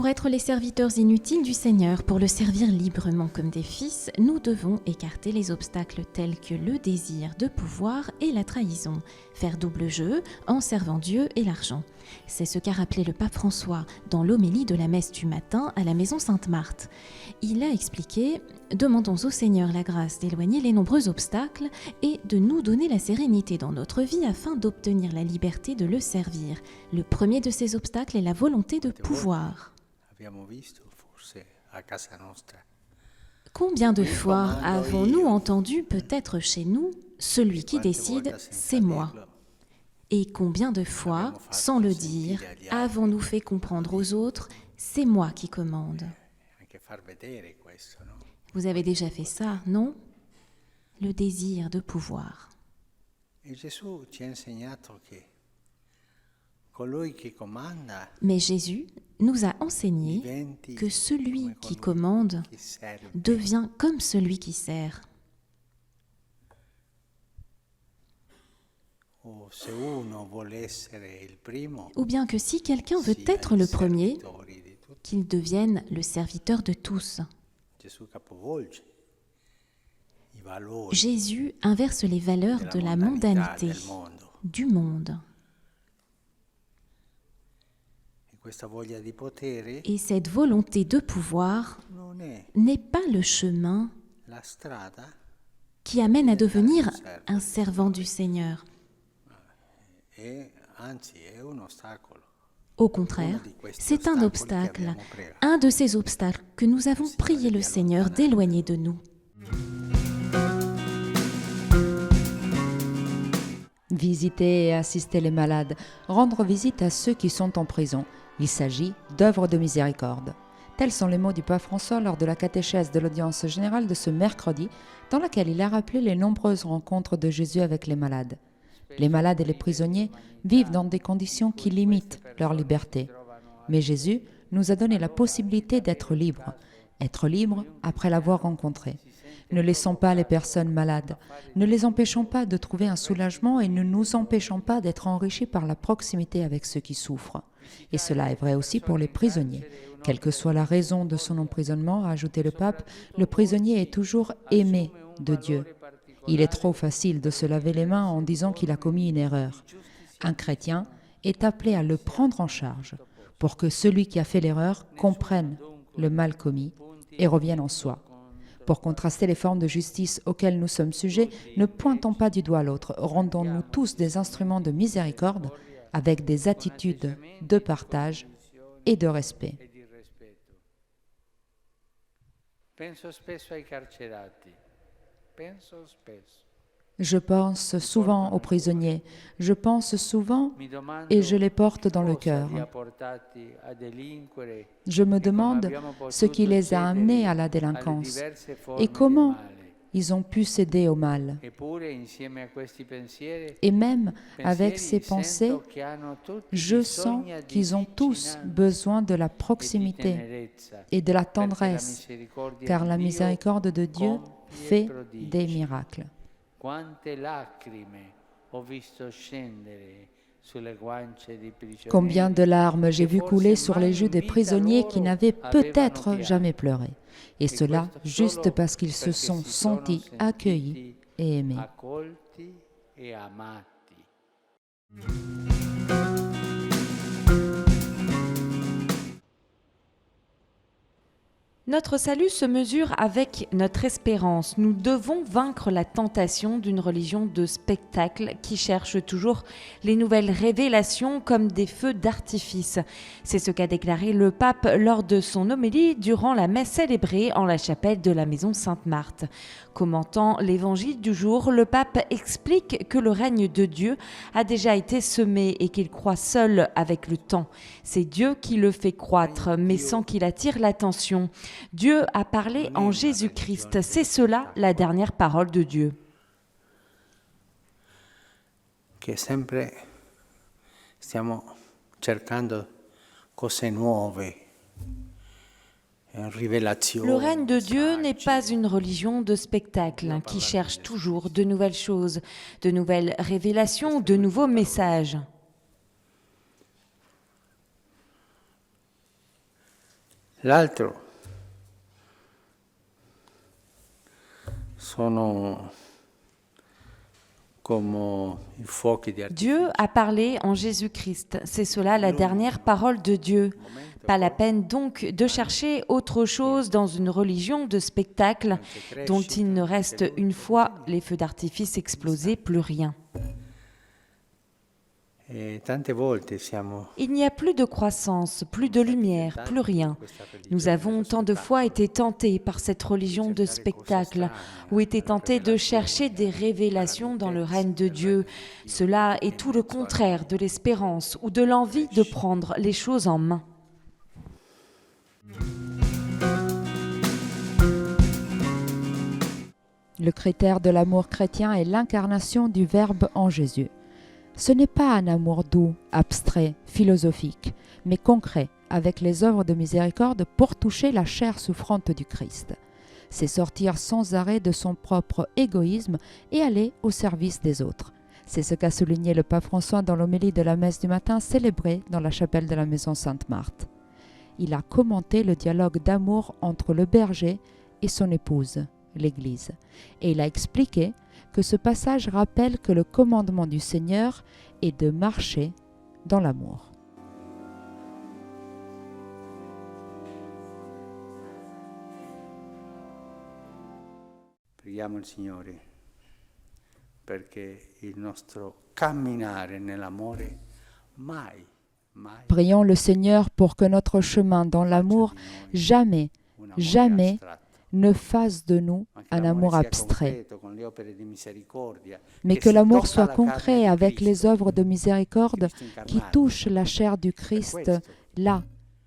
Pour être les serviteurs inutiles du Seigneur, pour le servir librement comme des fils, nous devons écarter les obstacles tels que le désir de pouvoir et la trahison, faire double jeu en servant Dieu et l'argent. C'est ce qu'a rappelé le pape François dans l'homélie de la messe du matin à la maison Sainte-Marthe. Il a expliqué « Demandons au Seigneur la grâce d'éloigner les nombreux obstacles et de nous donner la sérénité dans notre vie afin d'obtenir la liberté de le servir. Le premier de ces obstacles est la volonté de pouvoir. » Combien de fois avons-nous entendu, peut-être chez nous, « Celui qui décide, c'est moi ». Et combien de fois, sans le dire, avons-nous fait comprendre aux autres « C'est moi qui commande ». Vous avez déjà fait ça, non? Le désir de pouvoir. Mais Jésus nous a enseigné que celui qui commande devient comme celui qui sert. Ou bien que si quelqu'un veut être le premier, qu'il devienne le serviteur de tous. Jésus inverse les valeurs de la mondanité, du monde. Et cette volonté de pouvoir n'est pas le chemin qui amène à devenir un servant du Seigneur. Au contraire, c'est un obstacle, un de ces obstacles que nous avons prié le Seigneur d'éloigner de nous. Visiter et assister les malades, rendre visite à ceux qui sont en prison. Il s'agit d'œuvres de miséricorde. Tels sont les mots du pape François lors de la catéchèse de l'audience générale de ce mercredi, dans laquelle il a rappelé les nombreuses rencontres de Jésus avec les malades. Les malades et les prisonniers vivent dans des conditions qui limitent leur liberté. Mais Jésus nous a donné la possibilité d'être libres. Être libres après l'avoir rencontré. Ne laissons pas les personnes malades, ne les empêchons pas de trouver un soulagement et ne nous empêchons pas d'être enrichis par la proximité avec ceux qui souffrent. Et cela est vrai aussi pour les prisonniers. Quelle que soit la raison de son emprisonnement, a ajouté le pape, le prisonnier est toujours aimé de Dieu. Il est trop facile de se laver les mains en disant qu'il a commis une erreur. Un chrétien est appelé à le prendre en charge pour que celui qui a fait l'erreur comprenne le mal commis et revienne en soi. Pour contraster les formes de justice auxquelles nous sommes sujets, ne pointons pas du doigt l'autre, rendons-nous tous des instruments de miséricorde avec des attitudes de partage et de respect. Je pense souvent aux prisonniers, je pense souvent et je les porte dans le cœur. Je me demande ce qui les a amenés à la délinquance et comment ils ont pu céder au mal. Et même avec ces pensées, je sens qu'ils ont tous besoin de la proximité et de la tendresse, car la miséricorde de Dieu fait des miracles. Combien de larmes j'ai vu couler sur les joues des prisonniers qui n'avaient peut-être jamais pleuré. Et cela juste parce qu'ils se sont sentis accueillis et aimés. Notre salut se mesure avec notre espérance. Nous devons vaincre la tentation d'une religion de spectacle qui cherche toujours les nouvelles révélations comme des feux d'artifice. C'est ce qu'a déclaré le pape lors de son homélie durant la messe célébrée en la chapelle de la maison Sainte-Marthe. Commentant l'évangile du jour, le pape explique que le règne de Dieu a déjà été semé et qu'il croît seul avec le temps. C'est Dieu qui le fait croître, mais sans qu'il attire l'attention. Dieu a parlé en Jésus-Christ. C'est cela la dernière parole de Dieu. Che sempre stiamo cercando cose nuove. Le règne de Dieu n'est pas une religion de spectacle qui cherche toujours de nouvelles choses, de nouvelles révélations, de nouveaux messages. L'altro sono come i fuochi di Dieu artificio. a parlé en Jésus-Christ. C'est cela la dernière parole de Dieu. Pas la peine donc de chercher autre chose dans une religion de spectacle dont il ne reste une fois les feux d'artifice explosés plus rien. E tante volte siamo Il n'y a plus de croissance, plus de lumière, plus rien. Nous avons tant de fois été tentés par cette religion de spectacle, ou été tentés de chercher des révélations dans le règne de Dieu. Cela est tout le contraire de l'espérance ou de l'envie de prendre les choses en main. Le critère de l'amour chrétien est l'incarnation du Verbe en Jésus. Ce n'est pas un amour doux, abstrait, philosophique, mais concret, avec les œuvres de miséricorde pour toucher la chair souffrante du Christ. C'est sortir sans arrêt de son propre égoïsme et aller au service des autres. C'est ce qu'a souligné le pape François dans l'homélie de la messe du matin célébrée dans la chapelle de la Maison Sainte-Marthe. Il a commenté le dialogue d'amour entre le berger et son épouse, l'Église, et il a expliqué que ce passage rappelle que le commandement du Seigneur est de marcher dans l'amour. Preghiamo il Signore perché il nostro camminare nell'amore mai Prions le Seigneur pour que notre chemin dans l'amour jamais ne fasse de nous un amour abstrait, mais que l'amour soit concret avec les œuvres de miséricorde qui touchent la chair du Christ, là,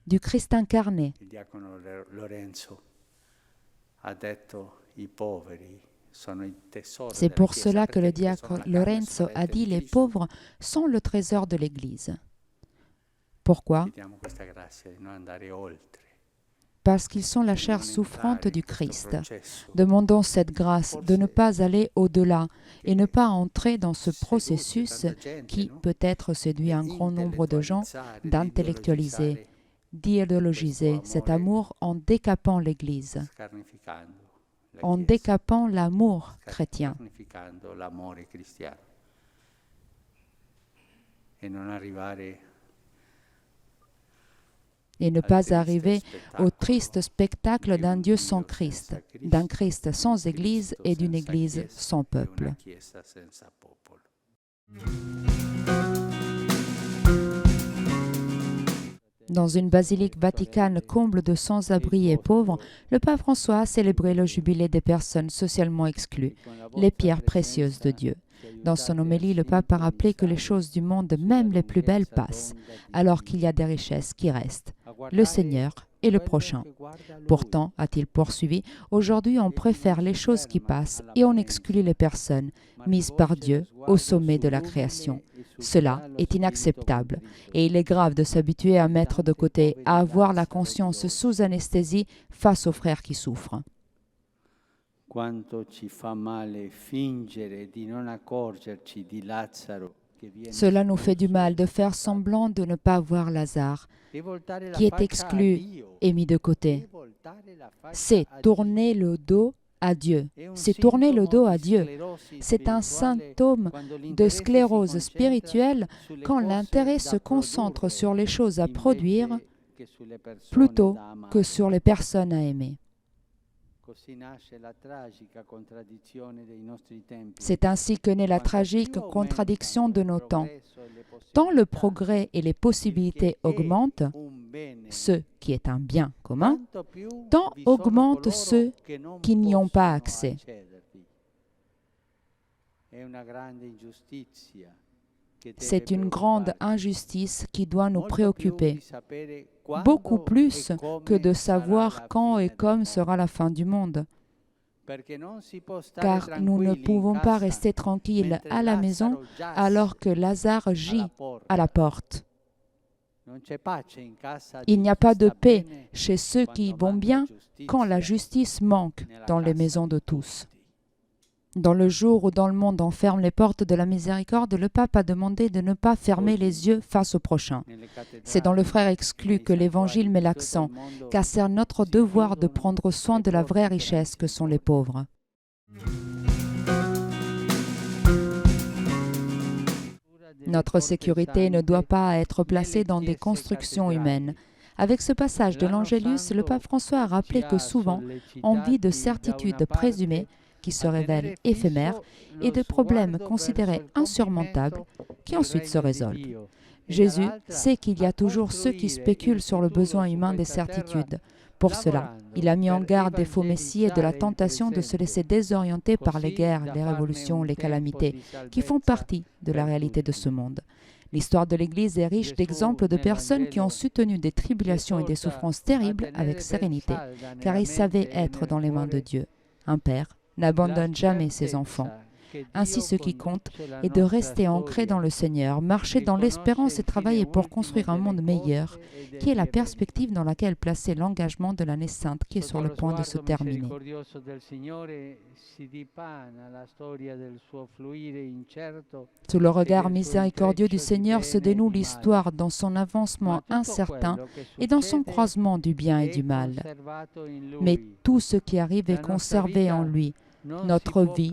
du Christ incarné. Il diacono Lorenzo ha detto i poveri sono il tesoro C'est della pour Chiesa, cela que perché le sono diacre la carne Lorenzo a solerte dit di les Cristo. pauvres sont le trésor de l'Église. Pourquoi? Chiediamo questa grazia di non andare oltre. Parce qu'ils sont la chair souffrante du Christ. Demandons cette grâce de ne pas aller au-delà et ne pas entrer dans ce processus qui peut-être séduit un grand nombre de gens d'intellectualiser, d'idéologiser cet amour en décapant l'Église, en décapant l'amour chrétien. Scarnificando l'amore cristiano. E non arrivare Et ne pas arriver au triste spectacle d'un Dieu sans Christ, d'un Christ sans Église et d'une Église sans peuple. una Chiesa senza popolo. Dans une basilique vaticane comble de sans-abri et pauvres, le pape François a célébré le jubilé des personnes socialement exclues, les pierres précieuses de Dieu. Dans son homélie, le pape a rappelé que les choses du monde, même les plus belles, passent, alors qu'il y a des richesses qui restent, le Seigneur et le prochain. Pourtant, a-t-il poursuivi, aujourd'hui on préfère les choses qui passent et on exclut les personnes mises par Dieu au sommet de la création. Cela est inacceptable et il est grave de s'habituer à mettre de côté, à avoir la conscience sous anesthésie face aux frères qui souffrent. Quanto ci fa male fingere di non accorgerci di Lazzaro che viene Cela nous fait du mal de faire semblant de ne pas voir Lazare, e voltare la qui est faccia a exclu Dio. et mis de côté. E voltare la faccia C'est a Dio. tourner le dos à Dieu. È un C'est tourner le sintomo dos à di Dieu. sclerosi C'est un spirituale symptôme quando de l'interesse sclérose si spirituelle concentra sulle quand cose l'intérêt da se concentre produrre sur les choses à invece produire che sulle persone plutôt da amare. que sur les personnes à aimer. Così nasce la tragica contraddizione dei nostri tempi. C'est ainsi que naît la Quanto tragique più aumentano contradiction de il nos temps. progresso e le Tant le possibilità, progrès et les possibilités il che è augmentent, un bene, ce qui est un bien commun, tanto più tant vi sono augmentent coloro ceux che non qui n'y ont pas possono accès. accedervi. È una grande ingiustizia che deve C'est une grande preoccuparci. injustice qui doit nous Molto préoccuper, più di sapere quando beaucoup e plus come que de sarà savoir la quand et fine del comme mondo. sera la fin du monde. Perché non si può stare Car nous ne tranquilli in pouvons pas casa rester tranquilles mentre à la maison Lazzaro giace alors que Lazare gît alla porta. à la porte. Non c'è pace in casa Il di n'y a chi pas de sta paix bene chez ceux qui quando vont manca bien giustizia quand la justice manque nella dans les casa maisons di de tous. tutti. Dans le jour où dans le monde on ferme les portes de la miséricorde, le pape a demandé de ne pas fermer les yeux face au prochain. C'est dans le frère exclu que l'Évangile met l'accent, car c'est notre devoir de prendre soin de la vraie richesse que sont les pauvres. Notre sécurité ne doit pas être placée dans des constructions humaines. Avec ce passage de l'Angélus, le pape François a rappelé que souvent, on vit de certitudes présumées qui se révèlent éphémères et de problèmes considérés insurmontables qui ensuite se résolvent. Jésus sait qu'il y a toujours ceux qui spéculent sur le besoin humain des certitudes. Pour cela, il a mis en garde des faux messies et de la tentation de se laisser désorienter par les guerres, les révolutions, les calamités, qui font partie de la réalité de ce monde. L'histoire de l'Église est riche d'exemples de personnes qui ont soutenu des tribulations et des souffrances terribles avec sérénité, car ils savaient être dans les mains de Dieu. Un père n'abandonne jamais ses enfants. Ainsi, ce qui compte est de rester ancré dans le Seigneur, marcher dans l'espérance et travailler pour construire un monde meilleur, qui est la perspective dans laquelle placer l'engagement de l'année sainte qui est sur le point de se terminer. Sous le regard miséricordieux du Seigneur se dénoue l'histoire dans son avancement incertain et dans son croisement du bien et du mal. Mais tout ce qui arrive est conservé en lui. Notre vie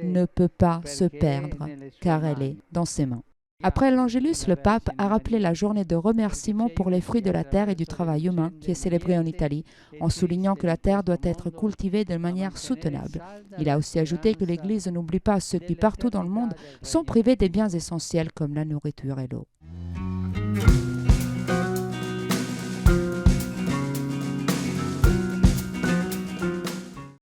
ne peut pas se perdre, car elle est dans ses mains. Après l'Angélus, le pape a rappelé la journée de remerciement pour les fruits de la terre et du travail humain qui est célébrée en Italie, en soulignant que la terre doit être cultivée de manière soutenable. Il a aussi ajouté que l'Église n'oublie pas ceux qui partout dans le monde sont privés des biens essentiels comme la nourriture et l'eau.